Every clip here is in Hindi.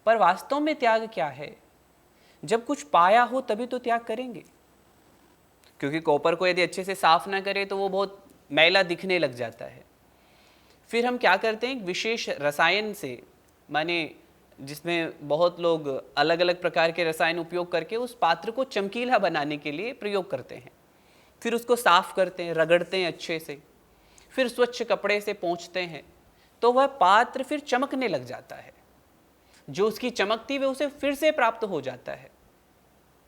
पर वास्तव में त्याग क्या है? जब कुछ पाया हो तभी तो त्याग करेंगे। क्योंकि कॉपर को यदि अच्छे से साफ ना करें तो वो बहुत मैला दिखने लग जाता है। फिर हम क्या करते हैं, विशेष रसायन से, माने जिसमें बहुत लोग अलग अलग प्रकार के रसायन उपयोग करके उस पात्र को चमकीला बनाने के लिए प्रयोग करते हैं। फिर उसको साफ करते हैं, रगड़ते हैं अच्छे से, फिर स्वच्छ कपड़े से पोंछते हैं, तो वह पात्र फिर चमकने लग जाता है। जो उसकी चमक थी वह उसे फिर से प्राप्त हो जाता है।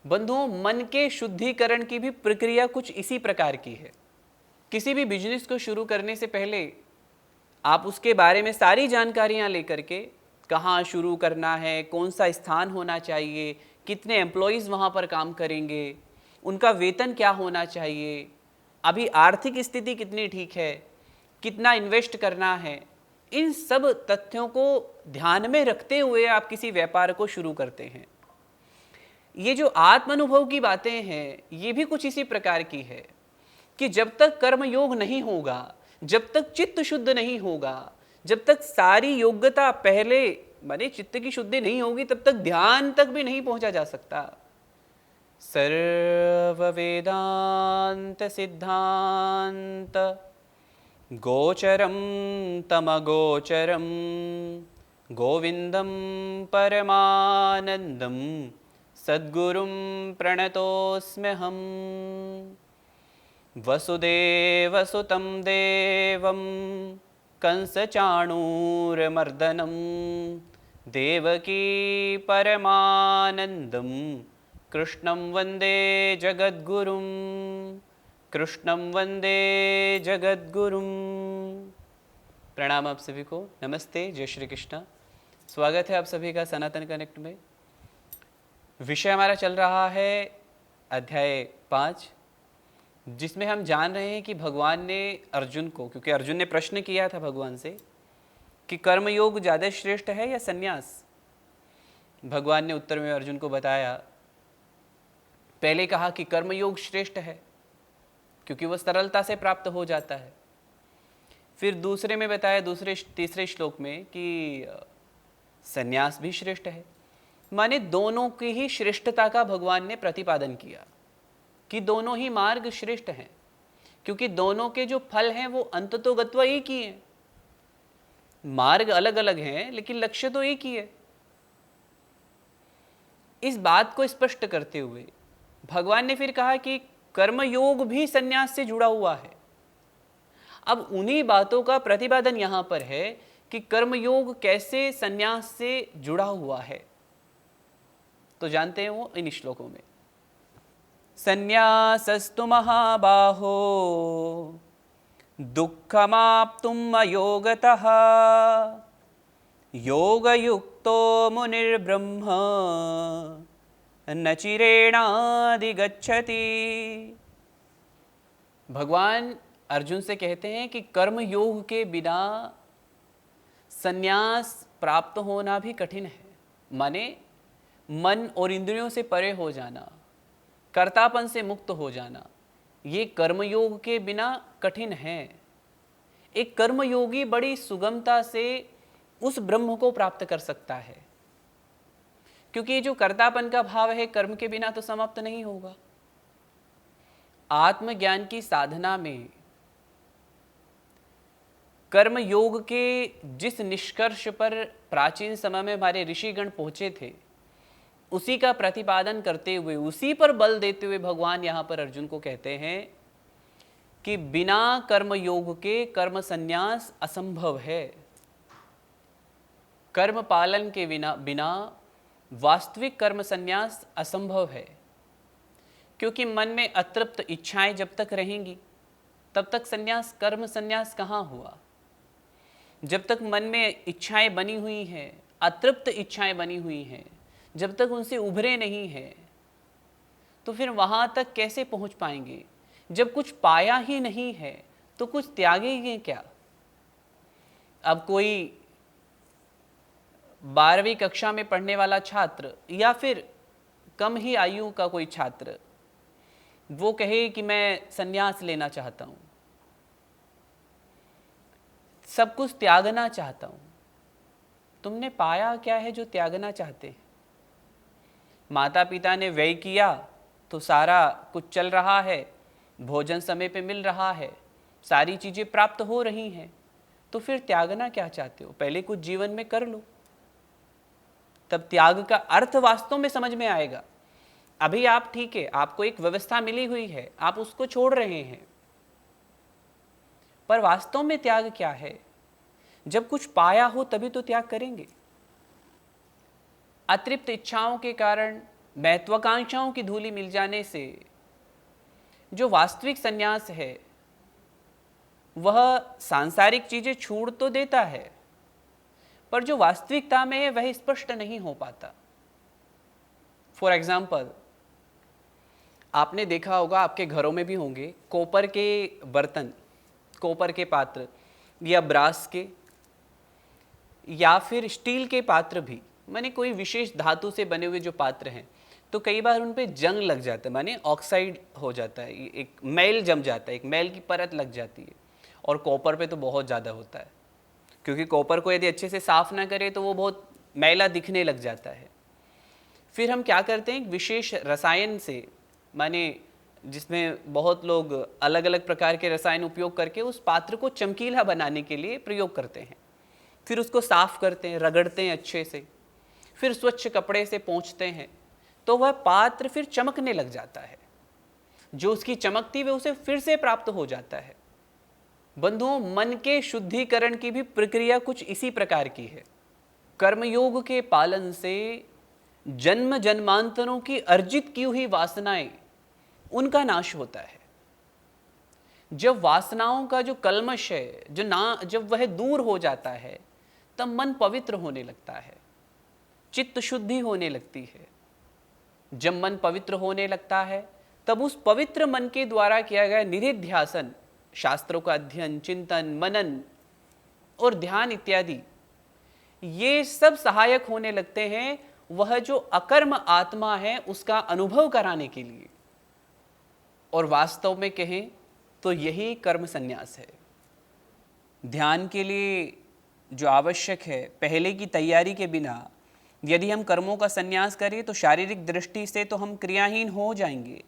बंधुओं, मन के शुद्धिकरण की भी प्रक्रिया कुछ इसी प्रकार की है। किसी भी बिजनेस को शुरू करने से पहले आप उसके बारे में सारी जानकारियां लेकर के, कहाँ शुरू करना है, कौन सा स्थान होना चाहिए, कितने एम्प्लॉयज़ वहाँ पर काम करेंगे, उनका वेतन क्या होना चाहिए, अभी आर्थिक स्थिति कितनी ठीक है, कितना इन्वेस्ट करना है, इन सब तथ्यों को ध्यान में रखते हुए आप किसी व्यापार को शुरू करते हैं। ये जो आत्मानुभव की बातें हैं, ये भी कुछ इसी प्रकार की है कि जब तक कर्मयोग नहीं होगा, जब तक चित्त शुद्ध नहीं होगा, जब तक सारी योग्यता पहले माने चित्त की शुद्धि नहीं होगी, तब तक ध्यान तक भी नहीं पहुंचा जा सकता। सर्व वेदांत सिद्धांत गोचरम तमगोचरम गोविंदम परमानंदम सद्गुरुं प्रणतोऽस्म्यहम्। वसुदेवसुतं देवं कंसचाणूरमर्दनं देवकी परमानंदं कृष्णं वंदे जगद्गुरुं, कृष्णं वंदे जगद्गुरुं। प्रणाम आप सभी को, नमस्ते, जय श्री कृष्ण। स्वागत है आप सभी का सनातन कनेक्ट में। विषय हमारा चल रहा है अध्याय 5, जिसमें हम जान रहे हैं कि भगवान ने अर्जुन को, क्योंकि अर्जुन ने प्रश्न किया था भगवान से कि कर्मयोग ज़्यादा श्रेष्ठ है या संन्यास। भगवान ने उत्तर में अर्जुन को बताया, पहले कहा कि कर्मयोग श्रेष्ठ है क्योंकि वह सरलता से प्राप्त हो जाता है। फिर दूसरे में बताया, तीसरे श्लोक में, कि संन्यास भी श्रेष्ठ है। माने दोनों की ही श्रेष्ठता का भगवान ने प्रतिपादन किया कि दोनों ही मार्ग श्रेष्ठ हैं, क्योंकि दोनों के जो फल हैं वो अंततोगत्वा एक ही हैं। मार्ग अलग अलग हैं लेकिन लक्ष्य तो एक ही है। इस बात को स्पष्ट करते हुए भगवान ने फिर कहा कि कर्मयोग भी संन्यास से जुड़ा हुआ है। अब उन्हीं बातों का प्रतिपादन यहां पर है कि कर्मयोग कैसे संन्यास से जुड़ा हुआ है। तो जानते हैं वो इन श्लोकों में। संन्यासस्तु महाबाहो दुःखमाप्तुम् अयोगतः योगयुक्तो मुनिर्ब्रह्म न चिरेणाधिगच्छति। भगवान अर्जुन से कहते हैं कि कर्म योग के बिना संन्यास प्राप्त होना भी कठिन है। माने मन और इंद्रियों से परे हो जाना, कर्तापन से मुक्त हो जाना, ये कर्मयोग के बिना कठिन है। एक कर्मयोगी बड़ी सुगमता से उस ब्रह्म को प्राप्त कर सकता है, क्योंकि ये जो कर्तापन का भाव है कर्म के बिना तो समाप्त नहीं होगा। आत्मज्ञान की साधना में कर्म योग के जिस निष्कर्ष पर प्राचीन समय में हमारे ऋषिगण पहुंचे थे, उसी का प्रतिपादन करते हुए, उसी पर बल देते हुए भगवान यहाँ पर अर्जुन को कहते हैं कि बिना कर्म योग के कर्म संन्यास असंभव है। कर्म पालन के बिना वास्तविक कर्म संन्यास असंभव है, क्योंकि मन में अतृप्त इच्छाएं जब तक रहेंगी तब तक संन्यास, कर्म संन्यास कहाँ हुआ। जब तक मन में इच्छाएं बनी हुई हैं, अतृप्त इच्छाएं बनी हुई हैं, जब तक उनसे उभरे नहीं है, तो फिर वहाँ तक कैसे पहुँच पाएंगे। जब कुछ पाया ही नहीं है तो कुछ त्यागेंगे क्या। अब कोई 12वीं कक्षा में पढ़ने वाला छात्र या फिर कम ही आयु का कोई छात्र वो कहे कि मैं संन्यास लेना चाहता हूँ, सब कुछ त्यागना चाहता हूँ, तुमने पाया क्या है जो त्यागना चाहते हैं? माता पिता ने व्यय किया तो सारा कुछ चल रहा है, भोजन समय पे मिल रहा है, सारी चीज़ें प्राप्त हो रही हैं, तो फिर त्यागना क्या चाहते हो? पहले कुछ जीवन में कर लो, तब त्याग का अर्थ वास्तव में समझ में आएगा। अभी आप ठीक है, आपको एक व्यवस्था मिली हुई है, आप उसको छोड़ रहे हैं, पर वास्तव में त्याग क्या है? जब कुछ पाया हो तभी तो त्याग करेंगे। अतृप्त इच्छाओं के कारण, महत्वाकांक्षाओं की धूली मिल जाने से जो वास्तविक संन्यास है वह सांसारिक चीजें छोड़ तो देता है, पर जो वास्तविकता में है वह स्पष्ट नहीं हो पाता। फॉर एग्जाम्पल, आपने देखा होगा, आपके घरों में भी होंगे, कॉपर के बर्तन, कॉपर के पात्र या ब्रास के या फिर स्टील के पात्र भी, माने कोई विशेष धातु से बने हुए जो पात्र हैं, तो कई बार उन पे जंग लग जाता है, माने ऑक्साइड हो जाता है, एक मैल जम जाता है, एक मैल की परत लग जाती है। और कॉपर पे तो बहुत ज़्यादा होता है, क्योंकि कॉपर को यदि अच्छे से साफ ना करें तो वो बहुत मैला दिखने लग जाता है। फिर हम क्या करते हैं, एक विशेष रसायन से, माने जिसमें बहुत लोग अलग अलग प्रकार के रसायन उपयोग करके उस पात्र को चमकीला बनाने के लिए प्रयोग करते हैं। फिर उसको साफ करते हैं, रगड़ते हैं अच्छे से, फिर स्वच्छ कपड़े से पोंछते हैं, तो वह पात्र फिर चमकने लग जाता है। जो उसकी चमक थी वह उसे फिर से प्राप्त हो जाता है। बंधुओं, मन के शुद्धिकरण की भी प्रक्रिया कुछ इसी प्रकार की है। कर्मयोग के पालन से जन्म जन्मांतरों की अर्जित की हुई वासनाएं, उनका नाश होता है। जब वासनाओं का जो कल्मश है, जब वह दूर हो जाता है, तब मन पवित्र होने लगता है, चित्त शुद्धि होने लगती है। जब मन पवित्र होने लगता है, तब उस पवित्र मन के द्वारा किया गया निधिध्यासन, शास्त्रों का अध्ययन, चिंतन, मनन और ध्यान इत्यादि, ये सब सहायक होने लगते हैं वह जो अकर्म आत्मा है उसका अनुभव कराने के लिए। और वास्तव में कहें तो यही कर्म संन्यास है। ध्यान के लिए जो आवश्यक है, पहले की तैयारी के बिना यदि हम कर्मों का संन्यास करें तो शारीरिक दृष्टि से तो हम क्रियाहीन हो जाएंगे,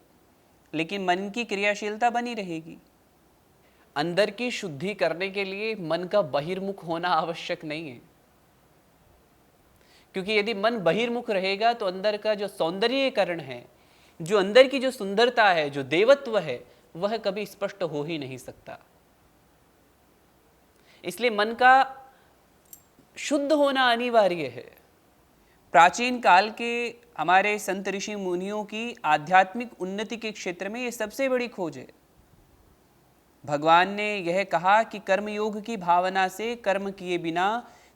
लेकिन मन की क्रियाशीलता बनी रहेगी। अंदर की शुद्धि करने के लिए मन का बहिर्मुख होना आवश्यक नहीं है, क्योंकि यदि मन बहिर्मुख रहेगा तो अंदर का जो सौंदर्यीकरण है, जो अंदर की जो सुंदरता है, जो देवत्व है, वह कभी स्पष्ट हो ही नहीं सकता। इसलिए मन का शुद्ध होना अनिवार्य है। प्राचीन काल के हमारे संत ऋषि मुनियों की आध्यात्मिक उन्नति के क्षेत्र में यह सबसे बड़ी खोज है। भगवान ने यह कहा कि कर्मयोग की भावना से कर्म किए बिना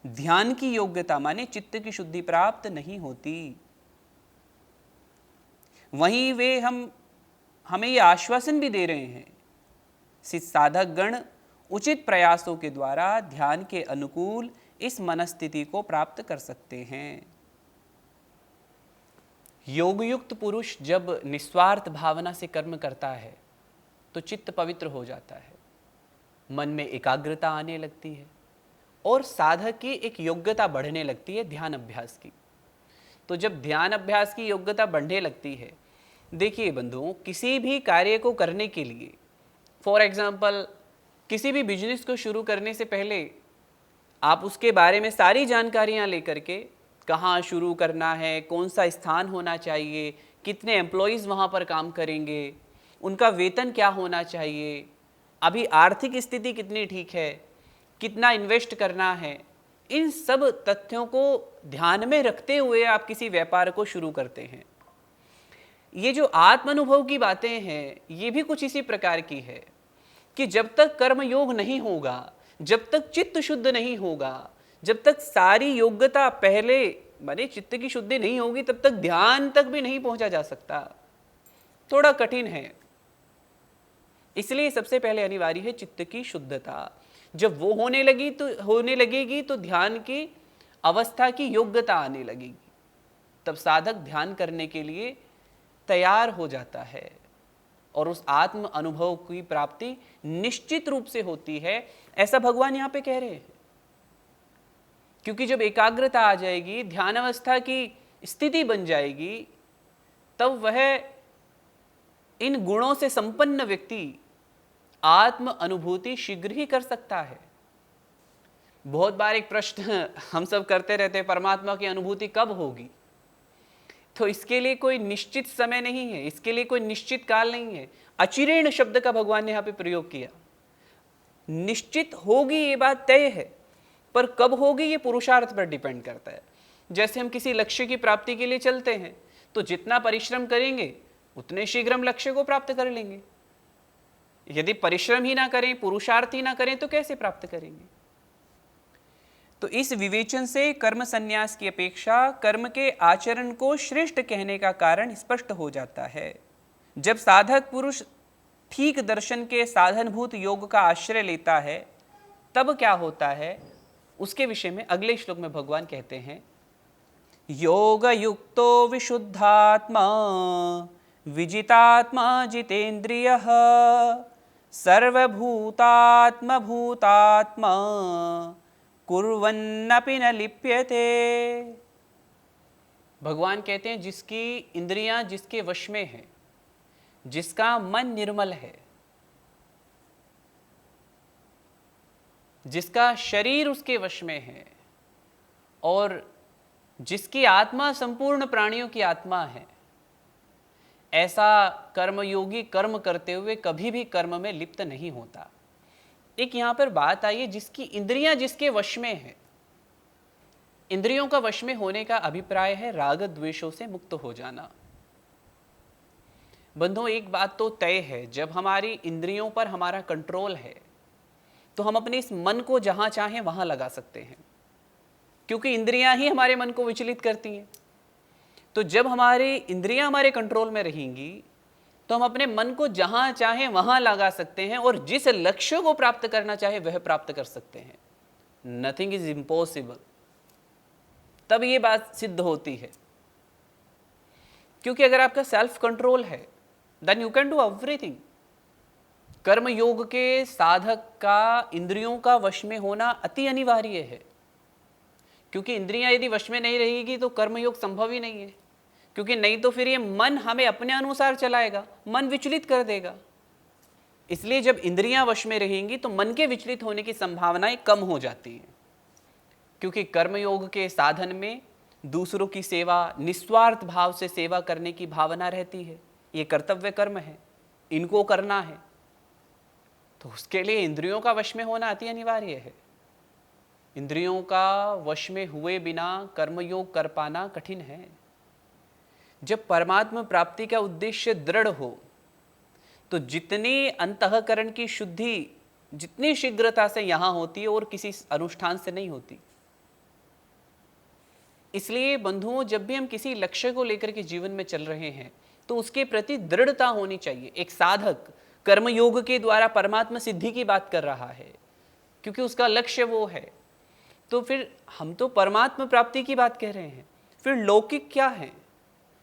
ध्यान की योग्यता, माने चित्त की शुद्धि प्राप्त नहीं होती। वहीं वे हमें यह आश्वासन भी दे रहे हैं, साधक गण उचित प्रयासों के द्वारा ध्यान के अनुकूल इस मनस्थिति को प्राप्त कर सकते हैं। योगयुक्त पुरुष जब निस्वार्थ भावना से कर्म करता है तो चित्त पवित्र हो जाता है, मन में एकाग्रता आने लगती है और साधक की एक योग्यता बढ़ने लगती है ध्यान अभ्यास की। तो जब ध्यान अभ्यास की योग्यता बढ़ने लगती है, देखिए बंधुओं, किसी भी कार्य को करने के लिए, फॉर एग्जाम्पल किसी भी बिजनेस को शुरू करने से पहले आप उसके बारे में सारी जानकारियां लेकर के, कहाँ शुरू करना है, कौन सा स्थान होना चाहिए, कितने एम्प्लॉयज़ वहाँ पर काम करेंगे, उनका वेतन क्या होना चाहिए, अभी आर्थिक स्थिति कितनी ठीक है, कितना इन्वेस्ट करना है, इन सब तथ्यों को ध्यान में रखते हुए आप किसी व्यापार को शुरू करते हैं। ये जो आत्म अनुभव की बातें हैं, ये भी कुछ इसी प्रकार की है कि जब तक कर्म योग नहीं होगा, जब तक चित्त शुद्ध नहीं होगा, जब तक सारी योग्यता पहले माने चित्त की शुद्धि नहीं होगी, तब तक ध्यान तक भी नहीं पहुंचा जा सकता। थोड़ा कठिन है। इसलिए सबसे पहले अनिवार्य है चित्त की शुद्धता। जब वो होने लगेगी तो ध्यान की अवस्था की योग्यता आने लगेगी, तब साधक ध्यान करने के लिए तैयार हो जाता है और उस आत्म अनुभव की प्राप्ति निश्चित रूप से होती है। ऐसा भगवान यहां पे कह रहे हैं क्योंकि जब एकाग्रता आ जाएगी, ध्यान अवस्था की स्थिति बन जाएगी, तब वह इन गुणों से संपन्न व्यक्ति आत्म अनुभूति शीघ्र ही कर सकता है। बहुत बार एक प्रश्न हम सब करते रहते हैं, परमात्मा की अनुभूति कब होगी? तो इसके लिए कोई निश्चित समय नहीं है, इसके लिए कोई निश्चित काल नहीं है। अचिरेण शब्द का भगवान ने यहाँ पे प्रयोग किया। निश्चित होगी ये बात तय है, पर कब होगी ये पुरुषार्थ पर डिपेंड करता है। जैसे हम किसी लक्ष्य की प्राप्ति के लिए चलते हैं, तो जितना परिश्रम करेंगे उतने शीघ्र हम लक्ष्य को प्राप्त कर लेंगे। यदि परिश्रम ही ना करें, पुरुषार्थ ही ना करें, तो कैसे प्राप्त करेंगे? तो इस विवेचन से कर्म संन्यास की अपेक्षा कर्म के आचरण को श्रेष्ठ कहने का कारण स्पष्ट हो जाता है। जब साधक पुरुष ठीक दर्शन के साधनभूत योग का आश्रय लेता है, तब क्या होता है उसके विषय में अगले श्लोक में भगवान कहते हैं, योग युक्तो विशुद्धात्मा विजितात्मा जितेन्द्रियः सर्वभूतात्म भूतात्मा कुर्वन्नपि न लिप्यते। भगवान कहते हैं जिसकी इंद्रियां जिसके वश में है, जिसका मन निर्मल है, जिसका शरीर उसके वश में है और जिसकी आत्मा संपूर्ण प्राणियों की आत्मा है, ऐसा कर्मयोगी कर्म करते हुए कभी भी कर्म में लिप्त नहीं होता। एक यहां पर बात आई है, जिसकी इंद्रियां जिसके वश में है। इंद्रियों का वश में होने का अभिप्राय है राग द्वेषों से मुक्त हो जाना। बंधुओं, एक बात तो तय है, जब हमारी इंद्रियों पर हमारा कंट्रोल है तो हम अपने इस मन को जहां चाहें वहां लगा सकते हैं, क्योंकि इंद्रियां ही हमारे मन को विचलित करती हैं। तो जब हमारी इंद्रियां हमारे कंट्रोल में रहेंगी तो हम अपने मन को जहां चाहें वहां लगा सकते हैं और जिस लक्ष्य को प्राप्त करना चाहे वह प्राप्त कर सकते हैं। Nothing is impossible. तब ये बात सिद्ध होती है, क्योंकि अगर आपका सेल्फ कंट्रोल है then you can do everything. कर्म योग के साधक का इंद्रियों का वश में होना अति अनिवार्य है, क्योंकि इंद्रियां यदि वश में नहीं रहेगी तो कर्मयोग संभव ही नहीं है, क्योंकि नहीं तो फिर ये मन हमें अपने अनुसार चलाएगा, मन विचलित कर देगा। इसलिए जब इंद्रियां वश में रहेंगी तो मन के विचलित होने की संभावनाएं कम हो जाती हैं, क्योंकि कर्मयोग के साधन में दूसरों की सेवा, निस्वार्थ भाव से सेवा करने की भावना रहती है। ये कर्तव्य कर्म है, इनको करना है, तो उसके लिए इंद्रियों का वश में होना अति अनिवार्य है। इंद्रियों का वश में हुए बिना कर्मयोग कर पाना कठिन है। जब परमात्मा प्राप्ति का उद्देश्य दृढ़ हो तो जितनी अंतःकरण की शुद्धि जितनी शीघ्रता से यहां होती है और किसी अनुष्ठान से नहीं होती। इसलिए बंधुओं, जब भी हम किसी लक्ष्य को लेकर के जीवन में चल रहे हैं तो उसके प्रति दृढ़ता होनी चाहिए। एक साधक कर्मयोग के द्वारा परमात्मा सिद्धि की बात कर रहा है, क्योंकि उसका लक्ष्य वो है, तो फिर हम तो परमात्मा प्राप्ति की बात कह रहे हैं। फिर लौकिक क्या है?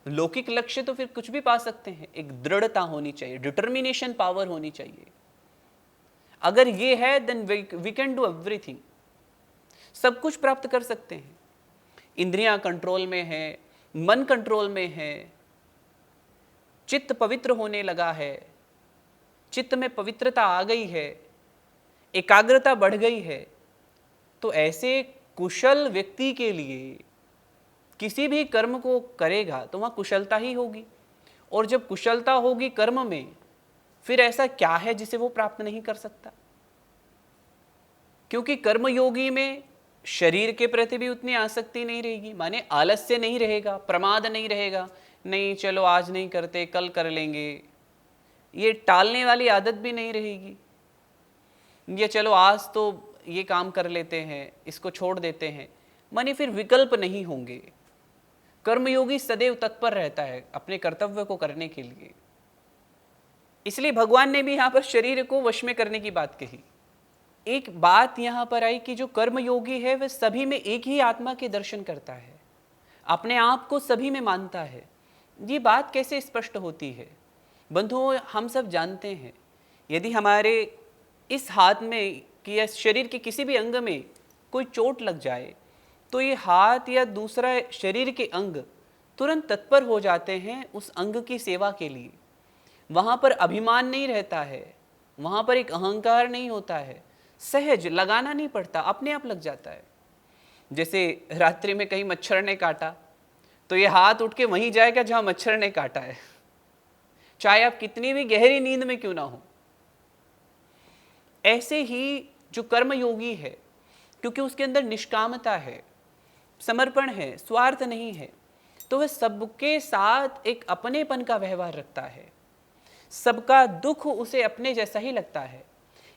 लौकिक लक्ष्य तो फिर कुछ भी पा सकते हैं। एक दृढ़ता होनी चाहिए, डिटर्मिनेशन पावर होनी चाहिए। अगर ये है then we can do everything. सब कुछ प्राप्त कर सकते हैं। इंद्रियां कंट्रोल में है, मन कंट्रोल में है, चित्त पवित्र होने लगा है, चित्त में पवित्रता आ गई है, एकाग्रता बढ़ गई है, तो ऐसे कुशल व्यक्ति के लिए किसी भी कर्म को करेगा तो वहाँ कुशलता ही होगी। और जब कुशलता होगी कर्म में, फिर ऐसा क्या है जिसे वो प्राप्त नहीं कर सकता? क्योंकि कर्मयोगी में शरीर के प्रति भी उतनी आसक्ति नहीं रहेगी, माने आलस्य नहीं रहेगा, प्रमाद नहीं रहेगा, नहीं चलो आज नहीं करते कल कर लेंगे, ये टालने वाली आदत भी नहीं रहेगी, ये चलो आज तो ये काम कर लेते हैं, इसको छोड़ देते हैं, माने फिर विकल्प नहीं होंगे। कर्मयोगी सदैव तत्पर रहता है अपने कर्तव्य को करने के लिए। इसलिए भगवान ने भी यहाँ पर शरीर को वश में करने की बात कही। एक बात यहाँ पर आई कि जो कर्मयोगी है वह सभी में एक ही आत्मा के दर्शन करता है, अपने आप को सभी में मानता है। ये बात कैसे स्पष्ट होती है? बंधुओं, हम सब जानते हैं, यदि हमारे इस हाथ में कि या शरीर के किसी भी अंग में कोई चोट लग जाए तो ये हाथ या दूसरा शरीर के अंग तुरंत तत्पर हो जाते हैं उस अंग की सेवा के लिए। वहाँ पर अभिमान नहीं रहता है, वहाँ पर एक अहंकार नहीं होता है, सहज, लगाना नहीं पड़ता, अपने आप लग जाता है। जैसे रात्रि में कहीं मच्छर ने काटा तो ये हाथ उठ के वहीं जाएगा जहाँ मच्छर ने काटा है, चाहे आप कितनी भी गहरी नींद में क्यों ना हो। ऐसे ही जो कर्मयोगी है, क्योंकि उसके अंदर निष्कामता है, समर्पण है, स्वार्थ नहीं है, तो वह सबके साथ एक अपनेपन का व्यवहार रखता है। सबका दुख उसे अपने जैसा ही लगता है,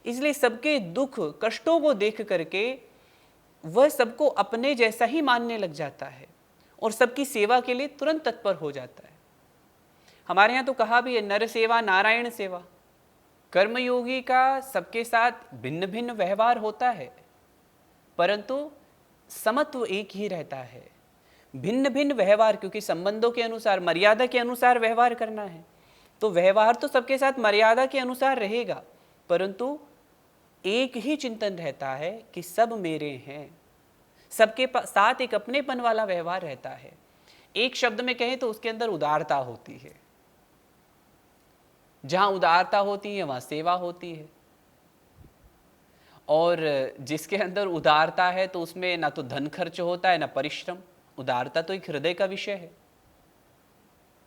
इसलिए सबके दुख कष्टों को देख करके वह सबको अपने जैसा ही मानने लग जाता है और सबकी सेवा के लिए तुरंत तत्पर हो जाता है। हमारे यहाँ तो कहा भी है, नर सेवा नारायण सेवा। कर्मयोगी का सबके साथ भिन्न भिन्न व्यवहार होता है, परंतु समत्व एक ही रहता है। भिन्न भिन्न व्यवहार, क्योंकि संबंधों के अनुसार, मर्यादा के अनुसार व्यवहार करना है, तो व्यवहार तो सबके साथ मर्यादा के अनुसार रहेगा, परंतु एक ही चिंतन रहता है कि सब मेरे हैं। सबके साथ एक अपनेपन वाला व्यवहार रहता है। एक शब्द में कहें तो उसके अंदर उदारता होती है। जहां उदारता होती है वहां सेवा होती है, और जिसके अंदर उदारता है तो उसमें ना तो धन खर्च होता है ना परिश्रम। उदारता तो एक हृदय का विषय है।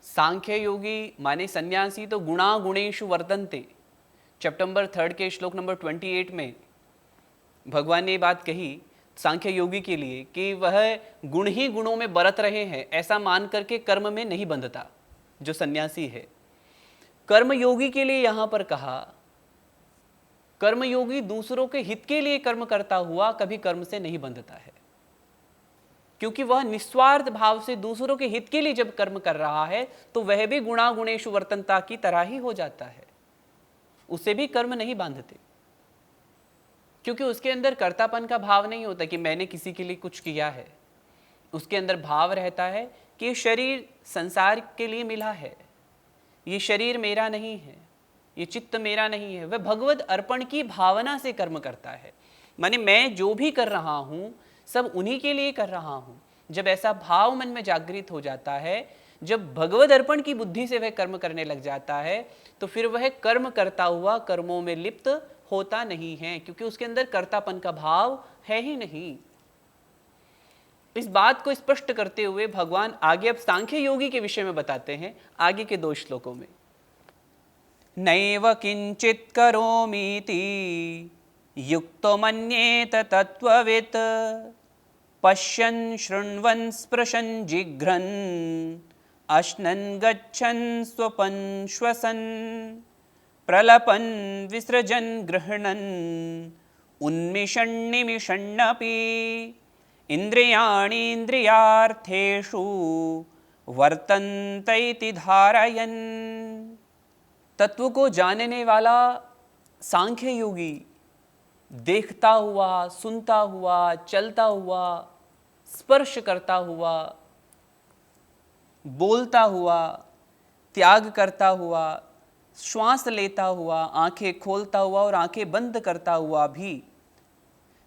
सांख्य योगी माने सन्यासी तो गुणा गुणेषु वर्तन्ते, चैप्टर नंबर 3 के श्लोक नंबर 28 में भगवान ने ये बात कही सांख्य योगी के लिए कि वह गुण ही गुणों में बरत रहे हैं, ऐसा मान करके कर्म में नहीं बंधता जो सन्यासी है। कर्मयोगी के लिए यहां पर कहा, कर्मयोगी दूसरों के हित के लिए कर्म करता हुआ कभी कर्म से नहीं बंधता है, क्योंकि वह निस्वार्थ भाव से दूसरों के हित के लिए जब कर्म कर रहा है तो वह भी गुणा गुणेषु वर्तनता की तरह ही हो जाता है। उसे भी कर्म नहीं बांधते, क्योंकि उसके अंदर कर्तापन का भाव नहीं होता कि मैंने किसी के लिए कुछ किया है। उसके अंदर भाव रहता है कि ये शरीर संसार के लिए मिला है, ये शरीर मेरा नहीं है, ये चित्त मेरा नहीं है। वह भगवत अर्पण की भावना से कर्म करता है, माने मैं जो भी कर रहा हूँ सब उन्हीं के लिए कर रहा हूँ। जब ऐसा भाव मन में जागृत हो जाता है, जब भगवत अर्पण की बुद्धि से वह कर्म करने लग जाता है, तो फिर वह कर्म करता हुआ कर्मों में लिप्त होता नहीं है, क्योंकि उसके अंदर कर्तापन का भाव है ही नहीं। इस बात को स्पष्ट करते हुए भगवान आगे अब सांख्य योगी के विषय में बताते हैं आगे के 2 श्लोकों में। नैव किंचित करोमीति युक्तो मन्येत तत्त्ववित् पश्यन् शृण्वन् स्पृशन् जिघ्रन् अश्नन् गच्छन् स्वपन् श्वसन् प्रलपन् विसृजन् गृह्णन् उन्मिषन् निमिषन्नपि इंद्रियाणि इंद्रियार्थेषु वर्तन्ते इति धारयन्। तत्व को जानने वाला सांख्य योगी देखता हुआ, सुनता हुआ, चलता हुआ, स्पर्श करता हुआ, बोलता हुआ, त्याग करता हुआ, श्वास लेता हुआ, आंखें खोलता हुआ और आंखें बंद करता हुआ भी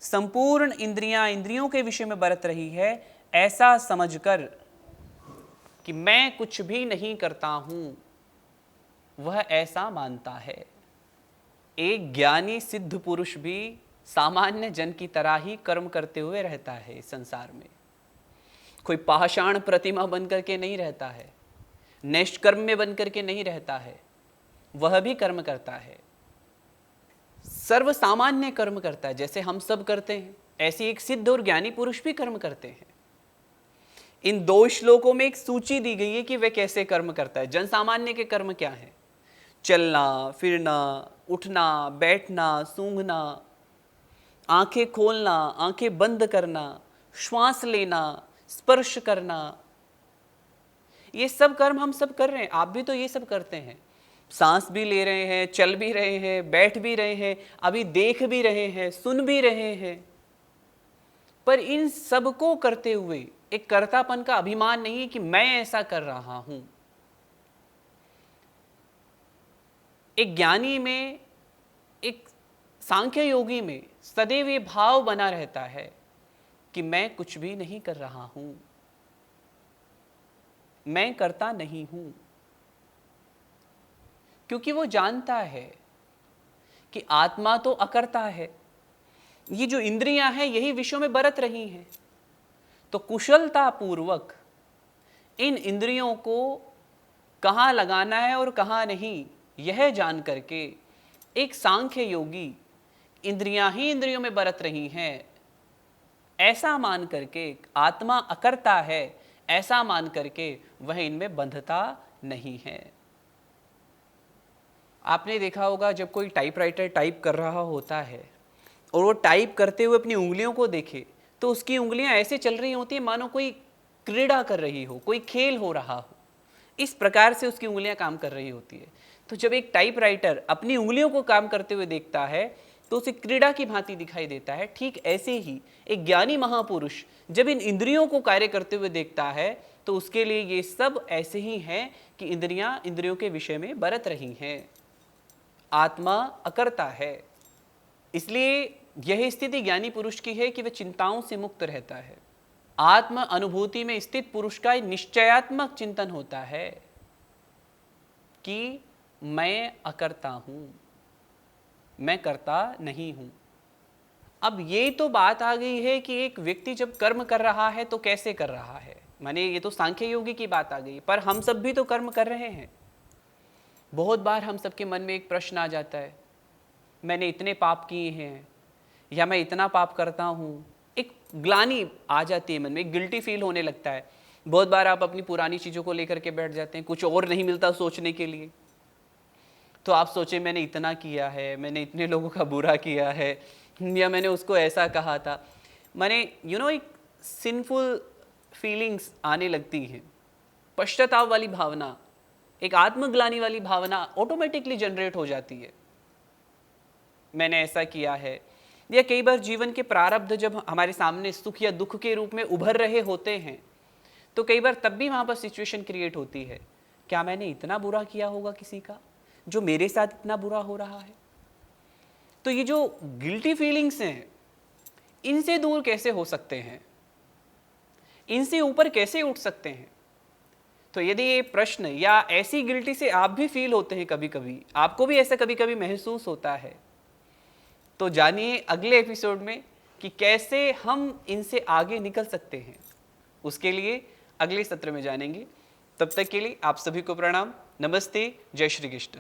संपूर्ण इंद्रियां इंद्रियों के विषय में बरत रही है, ऐसा समझकर कि मैं कुछ भी नहीं करता हूं, वह ऐसा मानता है। एक ज्ञानी सिद्ध पुरुष भी सामान्य जन की तरह ही कर्म करते हुए रहता है। इस संसार में कोई पाषाण प्रतिमा बनकर के नहीं रहता है, निष्कर्म में बनकर के नहीं रहता है, वह भी कर्म करता है, सर्व सामान्य कर्म करता है। जैसे हम सब करते हैं, ऐसी एक सिद्ध और ज्ञानी पुरुष भी कर्म करते हैं। इन 2 श्लोकों में एक सूची दी गई है कि वह कैसे कर्म करता है। जन सामान्य के कर्म क्या है? चलना, फिरना, उठना, बैठना, सूंघना, आंखें खोलना, आंखें बंद करना, श्वास लेना, स्पर्श करना, ये सब कर्म हम सब कर रहे हैं। आप भी तो ये सब करते हैं। सांस भी ले रहे हैं, चल भी रहे हैं, बैठ भी रहे हैं, अभी देख भी रहे हैं, सुन भी रहे हैं। पर इन सब को करते हुए एक कर्तापन का अभिमान नहीं कि मैं ऐसा कर रहा हूं। एक ज्ञानी में, एक सांख्य योगी में सदैव ये भाव बना रहता है कि मैं कुछ भी नहीं कर रहा हूं, मैं करता नहीं हूं, क्योंकि वो जानता है कि आत्मा तो अकर्ता है। ये जो इंद्रियां हैं यही विश्व में बरत रही हैं। तो कुशलता पूर्वक इन इंद्रियों को कहाँ लगाना है और कहाँ नहीं, यह जान करके एक सांख्य योगी इंद्रियां ही इंद्रियों में बरत रही हैं ऐसा मान करके, आत्मा अकर्ता है ऐसा मान करके वह इनमें बंधता नहीं है। आपने देखा होगा जब कोई टाइपराइटर टाइप कर रहा होता है और वो टाइप करते हुए अपनी उंगलियों को देखे तो उसकी उंगलियां ऐसे चल रही होती हैं मानो कोई क्रीड़ा कर रही हो, कोई खेल हो रहा हो। इस प्रकार से उसकी उंगलियां काम कर रही होती है। तो जब एक टाइपराइटर अपनी उंगलियों को काम करते हुए देखता है तो उसे क्रीड़ा की भांति दिखाई देता है। ठीक ऐसे ही एक ज्ञानी महापुरुष जब इन इंद्रियों को कार्य करते हुए देखता है तो उसके लिए ये सब ऐसे ही हैं कि इंद्रियां इंद्रियों के विषय में बरत रही हैं, आत्मा अकर्ता है। इसलिए यह स्थिति ज्ञानी पुरुष की है कि वह चिंताओं से मुक्त रहता है। आत्म अनुभूति में स्थित पुरुष का निश्चयात्मक चिंतन होता है कि मैं अकर्ता हूं, मैं करता नहीं हूं। अब ये तो बात आ गई है कि एक व्यक्ति जब कर्म कर रहा है तो कैसे कर रहा है, माने ये तो सांख्य योगी की बात आ गई। पर हम सब भी तो कर्म कर रहे हैं। बहुत बार हम सबके मन में एक प्रश्न आ जाता है, मैंने इतने पाप किए हैं या मैं इतना पाप करता हूँ। एक ग्लानि आ जाती है मन में, एक गिल्टी फील होने लगता है। बहुत बार आप अपनी पुरानी चीज़ों को लेकर के बैठ जाते हैं, कुछ और नहीं मिलता सोचने के लिए। तो आप सोचें मैंने इतना किया है, मैंने इतने लोगों का बुरा किया है, या मैंने उसको ऐसा कहा था। माने एक सिंफुल फीलिंग्स आने लगती हैं, पश्चाताप वाली भावना, एक आत्मग्लानि वाली भावना ऑटोमेटिकली जनरेट हो जाती है। मैंने ऐसा किया है। या कई बार जीवन के प्रारब्ध जब हमारे सामने सुख या दुख के रूप में उभर रहे होते हैं तो कई बार तब भी वहां पर सिचुएशन क्रिएट होती है, क्या मैंने इतना बुरा किया होगा किसी का जो मेरे साथ इतना बुरा हो रहा है। तो ये जो गिल्टी फीलिंग्स हैं इनसे दूर कैसे हो सकते हैं, इनसे ऊपर कैसे उठ सकते हैं। तो यदि ये प्रश्न या ऐसी गिल्टी से आप भी फील होते हैं, कभी कभी आपको भी ऐसा कभी कभी महसूस होता है, तो जानिए अगले एपिसोड में कि कैसे हम इनसे आगे निकल सकते हैं। उसके लिए अगले सत्र में जानेंगे। तब तक के लिए आप सभी को प्रणाम, नमस्ते, जय श्री कृष्ण।